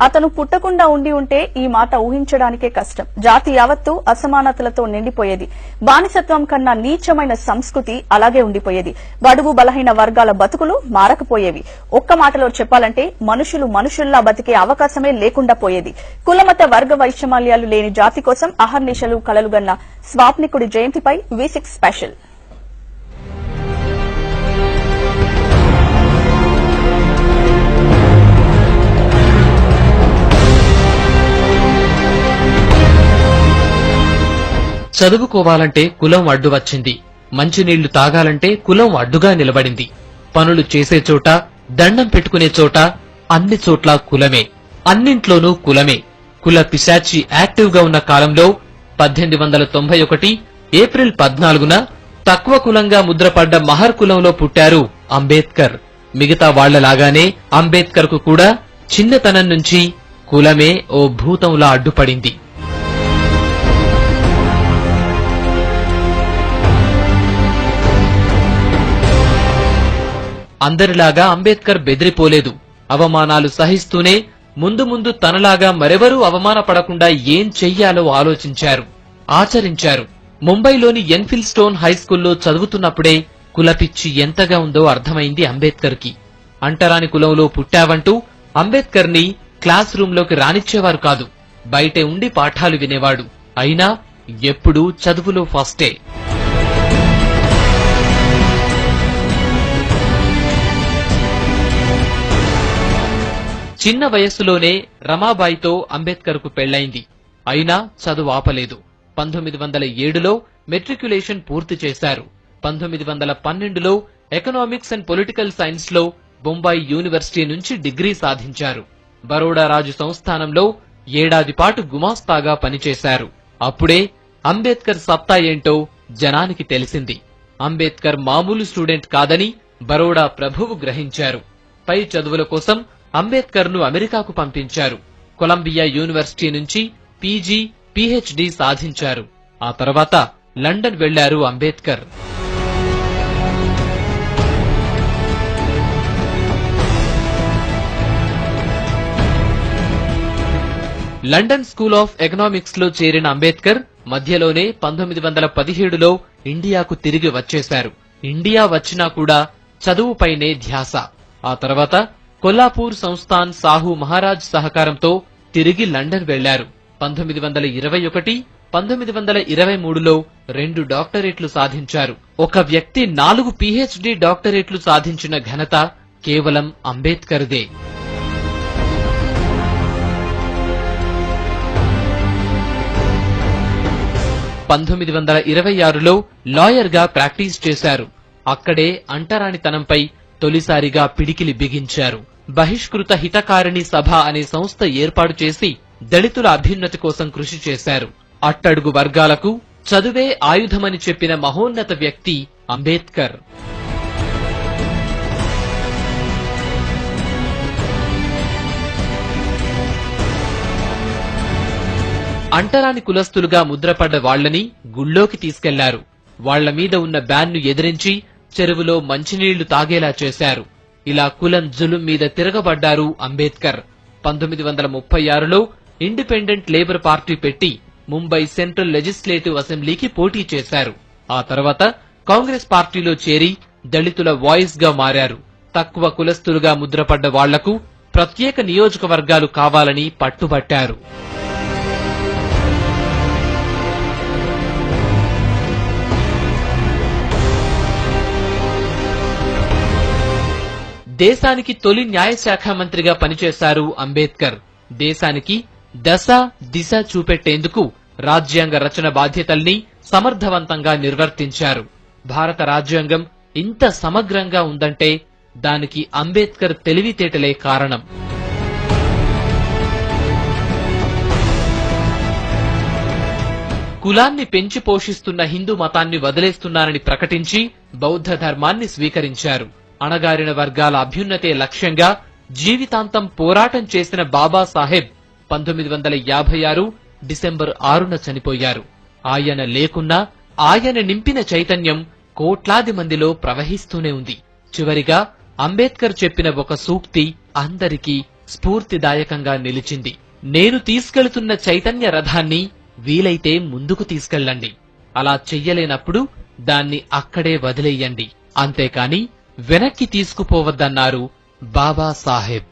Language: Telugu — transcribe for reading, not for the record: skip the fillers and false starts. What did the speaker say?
అతను పుట్టకుండా ఉంటే ఈ మాట ఊహించడానికే కష్టం. జాతి యావత్తు అసమానతలతో నిండిపోయేది. బానిసత్వం కన్నా నీచమైన సంస్కృతి అలాగే ఉండిపోయేది. బడుగు బలహీన వర్గాల బతుకులు మారకపోయేవి. ఒక్క మాటలో చెప్పాలంటే మనుషులు మనుషుల్లా బతికే అవకాశమే లేకుండా పోయేది. కులమత వర్గ వైషమ్యాలు లేని జాతి కోసం అహర్నిశలు కలలుగన్న స్వాప్నికుడి జయంతిపై V6 స్పెషల్. చదువుకోవాలంటే కులం అడ్డు వచ్చింది. మంచినీళ్లు తాగాలంటే కులం అడ్డుగా నిలబడింది. పనులు చేసే చోట, దండం పెట్టుకునే చోట, అన్ని చోట్ల కులమే. అన్నింట్లోనూ కులమే. కుల పిశాచి యాక్టివ్ గా ఉన్న కాలంలో 1891 ఏప్రిల్ 14న తక్కువ కులంగా ముద్రపడ్డ మహర్ కులంలో పుట్టారు అంబేద్కర్. మిగతా వాళ్లలాగానే అంబేద్కర్ కు కూడా చిన్నతనం నుంచి కులమే ఓ భూతంలా అడ్డుపడింది. అందరిలాగా అంబేద్కర్ బెదిరిపోలేదు. అవమానాలు సహిస్తూనే ముందు ముందు తనలాగా మరెవరూ అవమానపడకుండా ఏం చెయ్యాలో ఆలోచించారు, ఆచరించారు. ముంబైలోని ఎన్ఫిల్ స్టోన్ హైస్కూల్లో చదువుతున్నప్పుడే కులపిచ్చి ఎంతగా ఉందో అర్థమైంది అంబేద్కర్ కి. అంటరాని కులంలో పుట్టావంటూ అంబేద్కర్ ని క్లాస్ రూమ్ లోకి రానిచ్చేవారు కాదు. బయటే ఉండి పాఠాలు వినేవాడు. అయినా ఎప్పుడూ చదువులో ఫస్టే. చిన్న వయస్సులోనే రమాబాయితో అంబేద్కర్ కు పెళ్లైంది. అయినా చదువు ఆపలేదు. 1907లో మెట్రిక్యులేషన్ పూర్తి చేశారు. 1912లో ఎకనామిక్స్ అండ్ పొలిటికల్ సైన్స్ లో బొంబాయి యూనివర్సిటీ నుంచి డిగ్రీ సాధించారు. బరోడా రాజు సంస్థానంలో ఏడాది పాటు గుమాస్తాగా పనిచేశారు. అప్పుడే అంబేద్కర్ సత్తా ఏంటో జనానికి తెలిసింది. అంబేద్కర్ మామూలు స్టూడెంట్ కాదని బరోడా ప్రభువు గ్రహించారు. పై చదువుల కోసం అంబేద్కర్ ను అమెరికాకు పంపించారు. కొలంబియా యూనివర్సిటీ నుంచి పీజీ, పీహెచ్డీ సాధించారు. ఆ తర్వాత లండన్ వెళ్లారు Ambedkar. London school of economics లో చేరిన అంబేద్కర్ మధ్యలోనే 1917లో ఇండియాకు తిరిగి వచ్చేశారు. ఇండియా వచ్చినా కూడా చదువుపైనే ధ్యాస. ఆ తర్వాత కొల్లాపూర్ సంస్థాన్ సాహు మహారాజ్ సహకారంతో తిరిగి లండన్ వెళ్లారు. 1921, 1923లో 2 డాక్టరేట్లు సాధించారు. ఒక వ్యక్తి 4 పీహెచ్డీ డాక్టరేట్లు సాధించిన ఘనత కేవలం అంబేద్కర్దే. లో లాయర్ గా ప్రాక్టీస్ చేశారు. అక్కడే అంటరానితనంపై తొలిసారిగా పిడికిలి బిగించారు. బహిష్కృత హితకారిణి సభ అనే సంస్థ ఏర్పాటు చేసి దళితుల అభ్యున్నతి కోసం కృషి చేశారు. అట్టడుగు వర్గాలకు చదువే ఆయుధమని చెప్పిన మహోన్నత వ్యక్తి అంబేద్కర్. అంటరాని కులస్తులుగా ముద్రపడ్డ వాళ్లని గుళ్లోకి తీసుకెళ్లారు. వాళ్ల మీద ఉన్న బ్యాన్ను ఎదిరించి చెరువులో మంచినీళ్లు తాగేలా చేశారు. ఇలా కులం జులుం మీద తిరగబడ్డారు అంబేద్కర్. 1936లో ఇండిపెండెంట్ లేబర్ పార్టీ పెట్టి ముంబై సెంట్రల్ లెజిస్లేటివ్ అసెంబ్లీకి పోటీ చేశారు. ఆ తర్వాత కాంగ్రెస్ పార్టీలో చేరి దళితుల వాయిస్ గా మారారు. తక్కువ కులస్తులుగా ముద్రపడ్డ వాళ్లకు ప్రత్యేక నియోజకవర్గాలు కావాలని పట్టుబట్టారు. దేశానికి తొలి న్యాయశాఖ మంత్రిగా పనిచేశారు అంబేద్కర్. దేశానికి దశ దిశ చూపెట్టేందుకు రాజ్యాంగ రచన బాధ్యతల్ని సమర్థవంతంగా నిర్వర్తించారు. భారత రాజ్యాంగం ఇంత సమగ్రంగా ఉందంటే దానికి అంబేద్కర్ తెలివితేటలే కారణం. కులాన్ని పెంచి పోషిస్తున్న హిందూ మతాన్ని వదిలేస్తున్నారని ప్రకటించి బౌద్ధ ధర్మాన్ని స్వీకరించారు. అణగారిన వర్గాల అభ్యున్నతే లక్ష్యంగా జీవితాంతం పోరాటం చేసిన బాబాసాహెబ్ 1956 డిసెంబర్ 6న చనిపోయారు. ఆయన లేకున్నా ఆయన నింపిన చైతన్యం కోట్లాది మందిలో ప్రవహిస్తూనే ఉంది. చివరిగా అంబేద్కర్ చెప్పిన ఒక సూక్తి అందరికీ స్ఫూర్తిదాయకంగా నిలిచింది. నేను తీసుకెళ్తున్న చైతన్య రథాన్ని వీలైతే ముందుకు తీసుకెళ్ళండి, అలా చెయ్యలేనప్పుడు దాన్ని అక్కడే వదిలేయండి, అంతేకాని వెనక్కి తీసుకుపోవద్దన్నారు బాబాసాహెబ్.